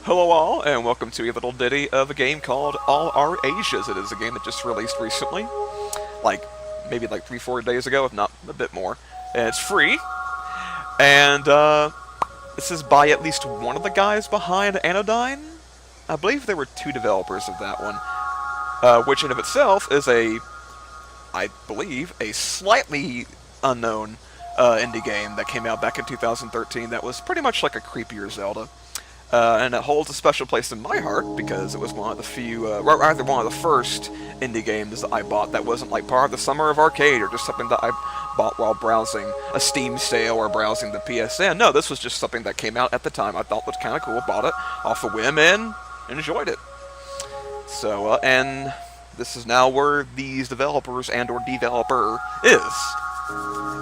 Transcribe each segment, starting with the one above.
Hello all, and welcome to a little ditty of a game called All Our Asias. It is a game that just released recently, like maybe like 3-4 days ago, if not a bit more. And it's free, and this is by at least one of the guys behind Anodyne. I believe there were two developers of that one, which in of itself is I believe, a slightly unknown indie game that came out back in 2013 that was pretty much like a creepier Zelda. And it holds a special place in my heart because it was one of the few, or rather one of the first indie games that I bought that wasn't like part of the Summer of Arcade or just something that I bought while browsing a Steam sale or browsing the PSN. No, this was just something that came out at the time I thought was kind of cool, bought it off a whim and enjoyed it. So, and this is now where these developers and or developer is.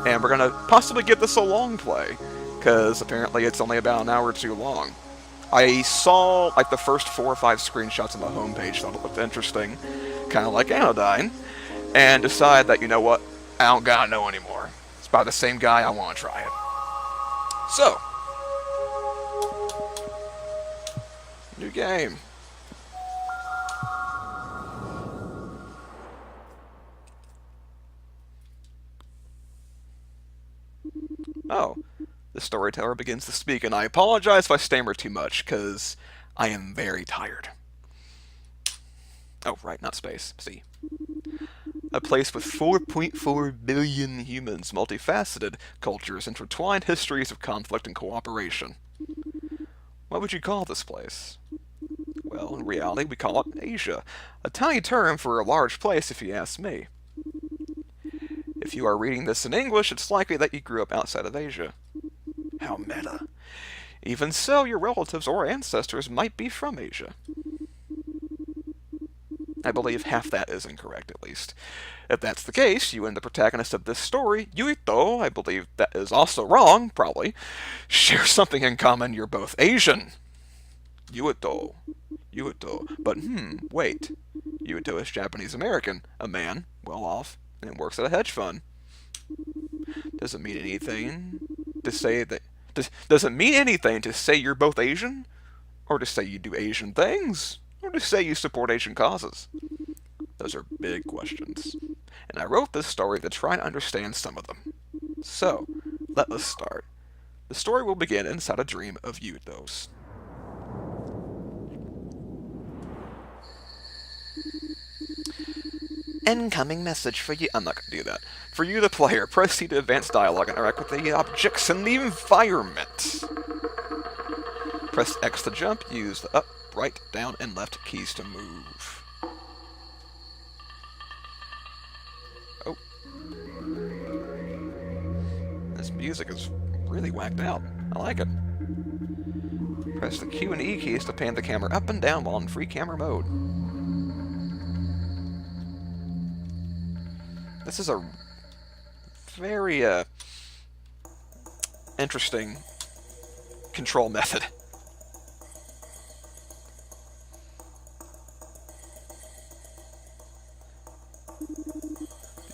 And we're going to possibly give this a long play, because apparently it's only about an hour or two long. I saw like the first 4 or 5 screenshots on the homepage, thought it looked interesting, kind of like Anodyne, and decided that, you know what, I don't gotta know anymore. It's by the same guy, I want to try it. So, new game. Oh, the storyteller begins to speak, and I apologize if I stammer too much, because I am very tired. Oh, right, not space. See. A place with 4.4 billion humans, multifaceted cultures, intertwined histories of conflict and cooperation. What would you call this place? Well, in reality, we call it Asia. A tiny term for a large place, if you ask me. If you are reading this in English, it's likely that you grew up outside of Asia. How meta. Even so, your relatives or ancestors might be from Asia. I believe half that is incorrect, at least. If that's the case, you and the protagonist of this story, Yuito, I believe that is also wrong, probably, share something in common. You're both Asian. Yuito. But wait. Yuito is Japanese-American, a man, well off, and works at a hedge fund. Does it mean anything to say that... Does it mean anything to say you're both Asian? Or to say you do Asian things? Or to say you support Asian causes? Those are big questions. And I wrote this story to try and understand some of them. So, let us start. The story will begin inside a dream of Yuito's. Incoming message for you. I'm not going to do that. For you, the player, proceed to advance dialogue and interact with the objects in the environment. Press X to jump. Use the up, right, down, and left keys to move. Oh. This music is really whacked out. I like it. Press the Q and E keys to pan the camera up and down while in free camera mode. This is a very interesting control method.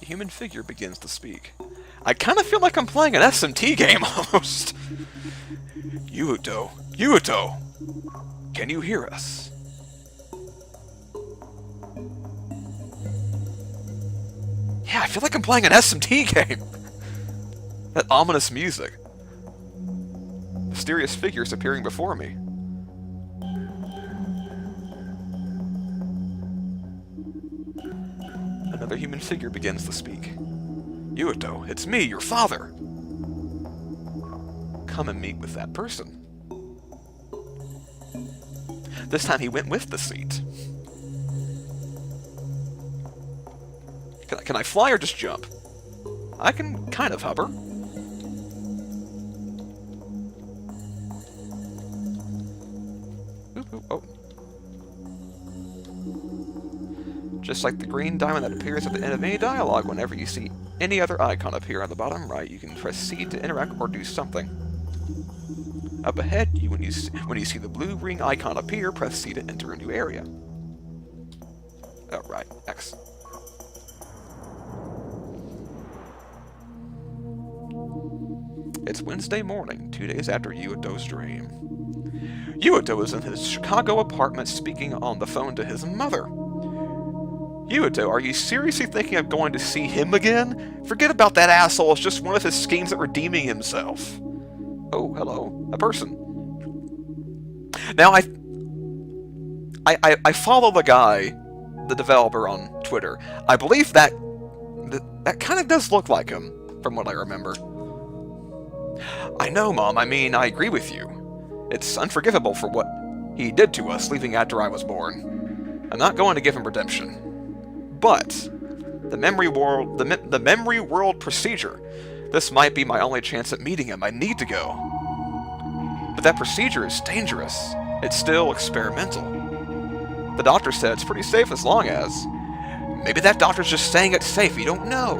The human figure begins to speak. I kind of feel like I'm playing an SMT game almost. Yuito, can you hear us? Yeah, I feel like I'm playing an SMT game. That ominous music. Mysterious figures appearing before me. Another human figure begins to speak. Yuito, it's me, your father. Come and meet with that person. This time he went with the seat. Can I fly or just jump? I can kind of hover. Oh. Just like the green diamond that appears at the end of any dialogue, whenever you see any other icon appear on the bottom right, you can press C to interact or do something. Up ahead, when you see the blue ring icon appear, press C to enter a new area. Oh, right, X. It's Wednesday morning, 2 days after Yuito's dream. Yuito is in his Chicago apartment speaking on the phone to his mother. Yuito, are you seriously thinking of going to see him again? Forget about that asshole, it's just one of his schemes at redeeming himself. Oh, hello, a person. Now, I follow the guy, the developer, on Twitter. I believe that kind of does look like him, from what I remember. I know, Mom, I mean, I agree with you. It's unforgivable for what he did to us, leaving after I was born. I'm not going to give him redemption. But the memory world procedure. This might be my only chance at meeting him. I need to go. But that procedure is dangerous. It's still experimental. The doctor said it's pretty safe as long as... Maybe that doctor's just saying it's safe. You don't know.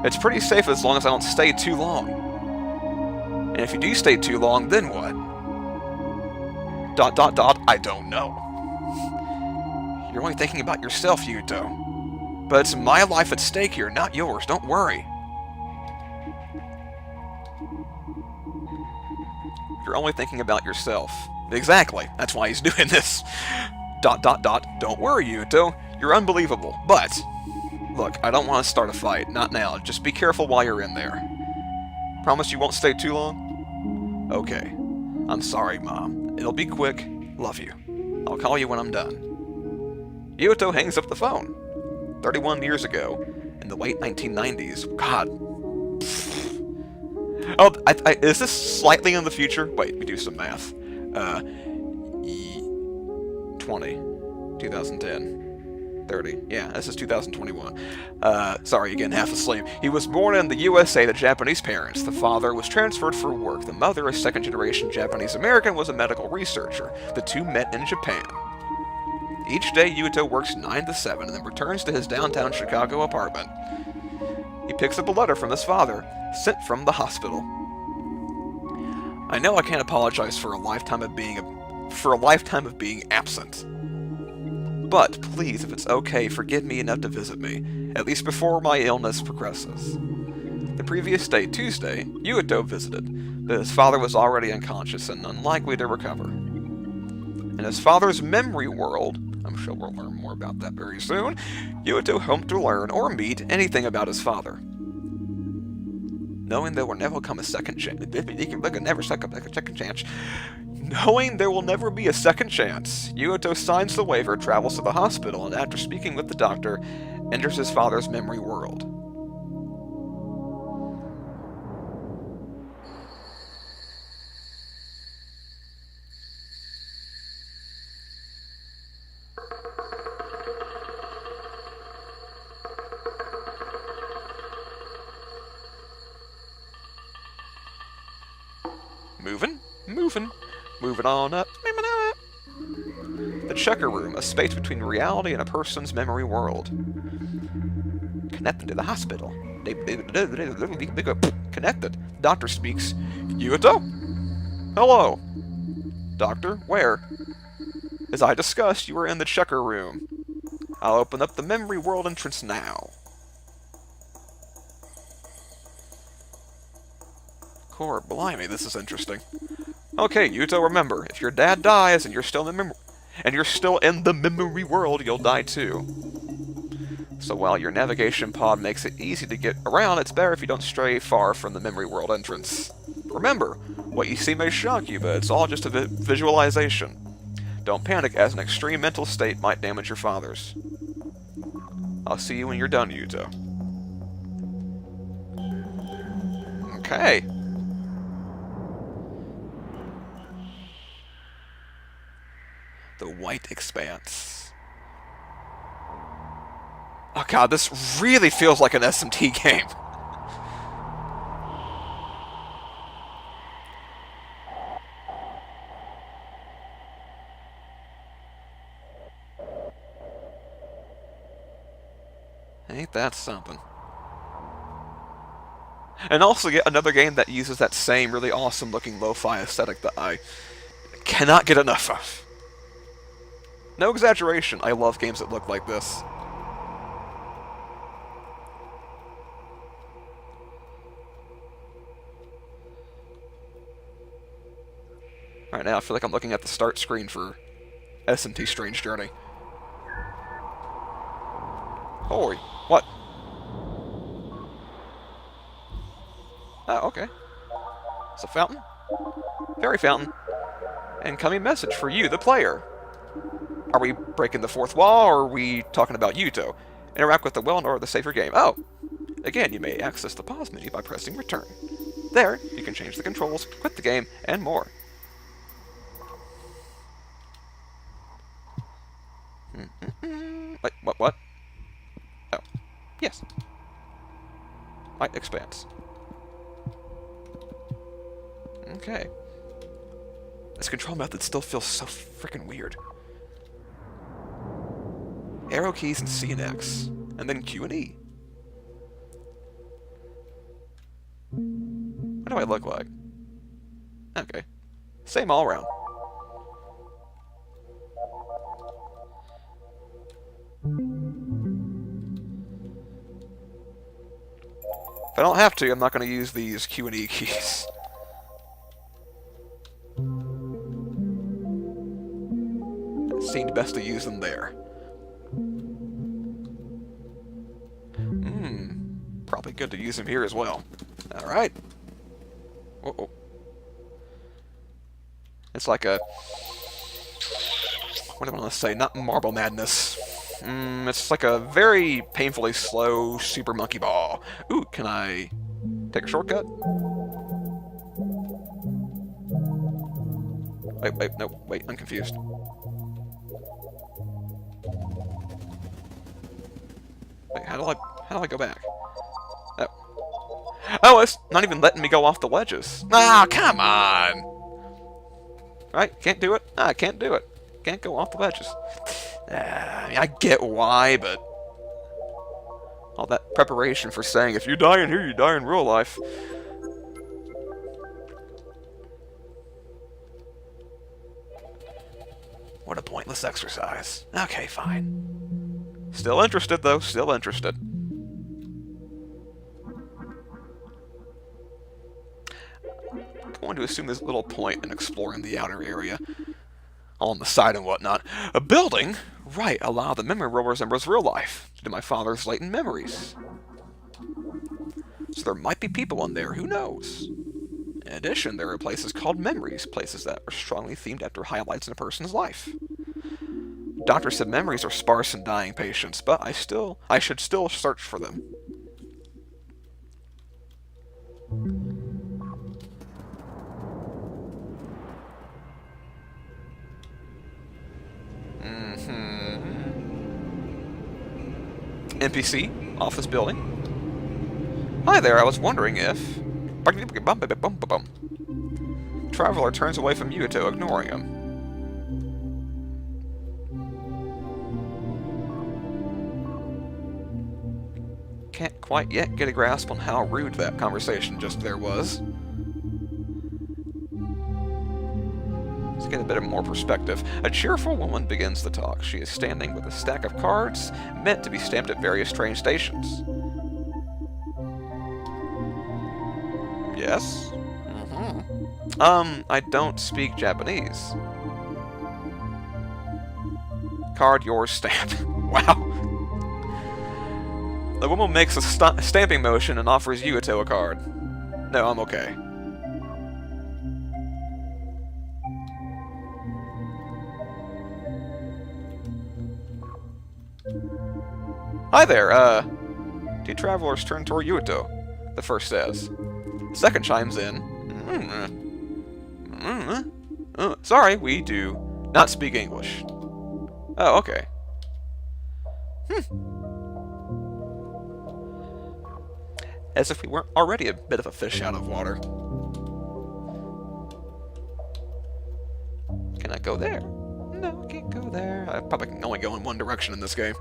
It's pretty safe as long as I don't stay too long. And if you do stay too long, then what? ... I don't know. You're only thinking about yourself, Yuto. But it's my life at stake here, not yours. Don't worry. You're only thinking about yourself. Exactly. That's why he's doing this. ... Don't worry, Yuto. You're unbelievable. But, look, I don't want to start a fight. Not now. Just be careful while you're in there. Promise you won't stay too long? Okay. I'm sorry, Mom. It'll be quick. Love you. I'll call you when I'm done. Yuto hangs up the phone. 31 years ago, in the late 1990s. God. Oh, is this slightly in the future? Wait, we do some math. 2010. 30. Yeah, this is 2021. Sorry, again, half asleep. He was born in the USA to Japanese parents. The father was transferred for work. The mother, a second-generation Japanese-American, was a medical researcher. The two met in Japan. Each day, Yuto works 9 to 7 and then returns to his downtown Chicago apartment. He picks up a letter from his father, sent from the hospital. I know I can't apologize for a lifetime of being absent. But please, if it's okay, forgive me enough to visit me, at least before my illness progresses. The previous day, Tuesday, Yuto visited, but his father was already unconscious and unlikely to recover. In his father's memory world, I'm sure we'll learn more about that very soon, Yuto hoped to learn or meet anything about his father. Knowing there will never come a second chance, knowing there will never be a second chance, Yuto signs the waiver, travels to the hospital, and after speaking with the doctor, enters his father's memory world. Moving on up. The checker room, a space between reality and a person's memory world. Connected to the hospital. Connected. Doctor speaks. Yuto? Hello. Doctor, where? As I discussed, you are in the checker room. I'll open up the memory world entrance now. Core, blimey, this is interesting. Okay, Yuto, remember, if your dad dies and you're still in the memory world, you'll die too. So while your navigation pod makes it easy to get around, it's better if you don't stray far from the memory world entrance. Remember, what you see may shock you, but it's all just a visualization. Don't panic, as an extreme mental state might damage your father's. I'll see you when you're done, Yuto. Okay. The White Expanse. Oh god, this really feels like an SMT game. Ain't that something? And also yet another game that uses that same really awesome looking lo-fi aesthetic that I cannot get enough of. No exaggeration, I love games that look like this. Right now, I feel like I'm looking at the start screen for S&T Strange Journey. Holy, what? Oh, okay. It's a fountain? Fairy fountain. Incoming message for you, the player. Are we breaking the fourth wall, or are we talking about Yuto? Interact with the well in order to save your game. Oh! Again, you may access the pause menu by pressing return. There, you can change the controls, quit the game, and more. Wait, what? Oh. Yes. Light expands. Okay. This control method still feels so freaking weird. Arrow keys and C and X, and then Q and E. What do I look like? Okay. Same all around. If I don't have to, I'm not going to use these Q and E keys. It seemed best to use them there. Probably good to use them here as well. Alright. Uh-oh. It's like a... what do I want to say? Not marble madness. It's like a very painfully slow super monkey ball. Ooh, can I take a shortcut? Wait, I'm confused. Wait, how do I go back? Oh, it's not even letting me go off the ledges. Ah, come on! Right? Can't do it? Ah, I can't do it. Can't go off the ledges. I mean, I get why, but... all that preparation for saying, if you die in here, you die in real life. What a pointless exercise. Okay, fine. Still interested, though. Still interested. I'm going to assume there's little point in exploring the outer area. On the side and whatnot. A building? Right, allow the memory will resembles real life. To my father's latent memories. So there might be people in there, who knows? In addition, there are places called memories, places that are strongly themed after highlights in a person's life. Doctor said memories are sparse in dying patients, but I should still search for them. NPC, office building. Hi there, I was wondering if... Traveler turns away from Yuto, ignoring him. Can't quite yet get a grasp on how rude that conversation just there was. Let's get a bit of more perspective. A cheerful woman begins the talk. She is standing with a stack of cards meant to be stamped at various train stations. Yes? I don't speak Japanese. Card yours stamped. Wow. The woman makes a stamping motion and offers Yuto a card. No, I'm okay. Hi there, two travelers turn toward Yuto, the first says. The second chimes in. Sorry, we do not speak English. Oh, okay. As if we weren't already a bit of a fish out of water. Can I go there? No, I can't go there. I probably can only go in one direction in this game.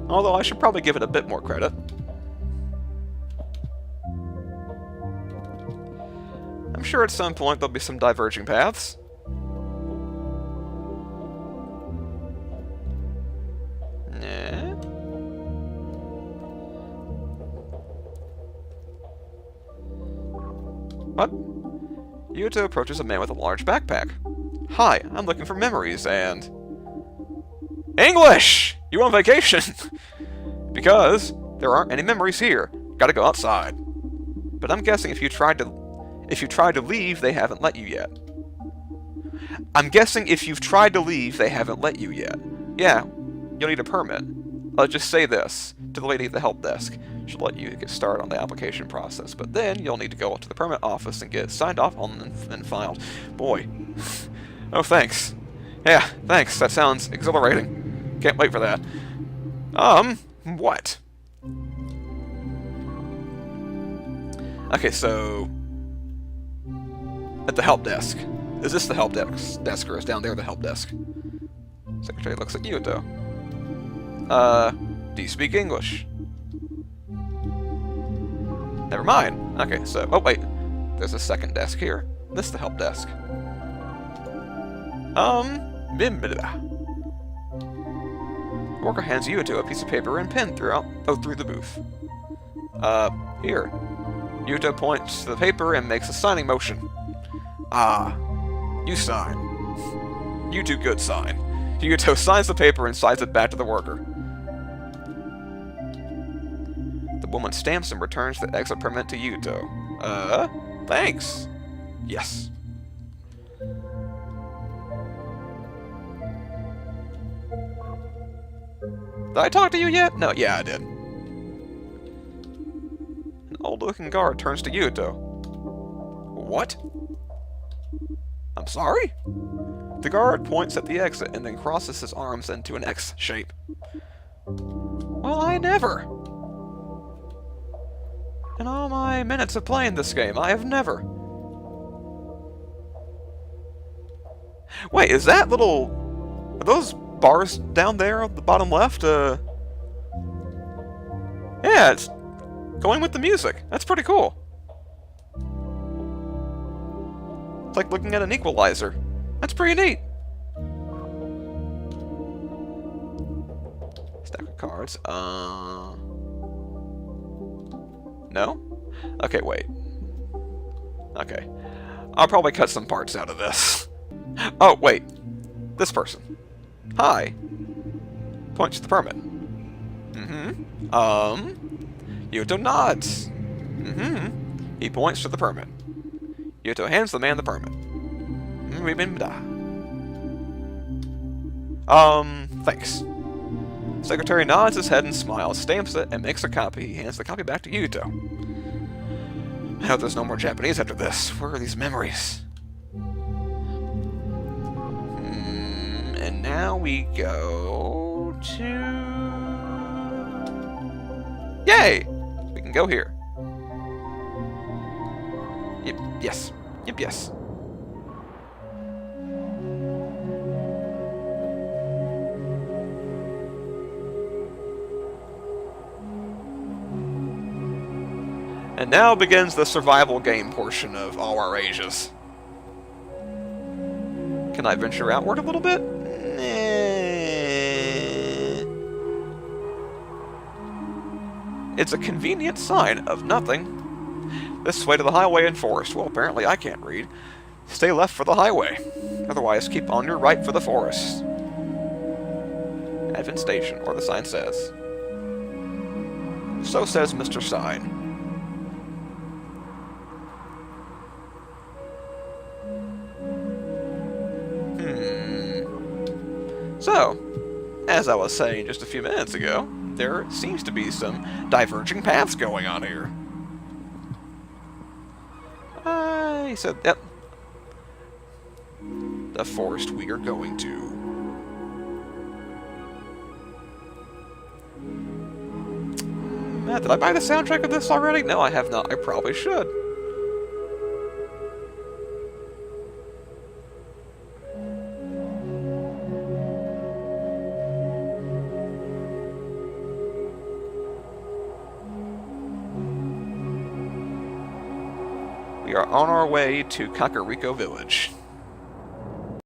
Although I should probably give it a bit more credit. I'm sure at some point there'll be some diverging paths. Yeah. What? Yuto approaches a man with a large backpack. Hi, I'm looking for memories and... English! You on vacation? Because there aren't any memories here. Gotta go outside. But I'm guessing if you tried to leave, they haven't let you yet. I'm guessing if you've tried to leave, they haven't let you yet. Yeah, you'll need a permit. Let's just say this to the lady at the help desk. She'll let you get started on the application process, but then you'll need to go up to the permit office and get it signed off on and filed. Boy. Oh, thanks. Yeah, thanks. That sounds exhilarating. Can't wait for that. What? Okay, so... At the help desk. Is this the help desk, or is down there the help desk? Secretary looks at Yuto. Do you speak English? Never mind. Okay, so... Oh, wait. There's a second desk here. This is the help desk. Worker hands Yuto a piece of paper and pen through the booth. Here. Yuto points to the paper and makes a signing motion. Ah, you sign. You do good sign. Yuto signs the paper and slides it back to the worker. The woman stamps and returns the exit permit to Yuto. Thanks. Yes. Did I talk to you yet? No, yeah, I did. An old-looking guard turns to Yuto. What? I'm sorry? The guard points at the exit and then crosses his arms into an X shape. Well, I never. In all my minutes of playing this game, I have never. Wait, is that little... Are those bars down there on the bottom left? Yeah, it's going with the music. That's pretty cool. It's like looking at an equalizer. That's pretty neat. Stack of cards. No? Okay, wait. Okay. I'll probably cut some parts out of this. Oh, wait. This person. Hi. Points to the permit. Yuto nods. He points to the permit. Yuto hands the man the permit. Thanks. Secretary nods his head and smiles, stamps it, and makes a copy. He hands the copy back to Yuto. I hope there's no more Japanese after this. Where are these memories? And now we go to... Yay! We can go here. Yep, yes. Yep, yes. And now begins the survival game portion of all our ASIAS. Can I venture outward a little bit? It's a convenient sign of nothing. This way to the highway and forest. Well, apparently I can't read. Stay left for the highway. Otherwise, keep on your right for the forest. Advent Station, or the sign says. So says Mr. Sign. So, as I was saying just a few minutes ago, there seems to be some diverging paths going on here. He said, yep. The forest we are going to. Did I buy the soundtrack of this already? No, I have not. I probably should. We are on our way to Kakariko Village.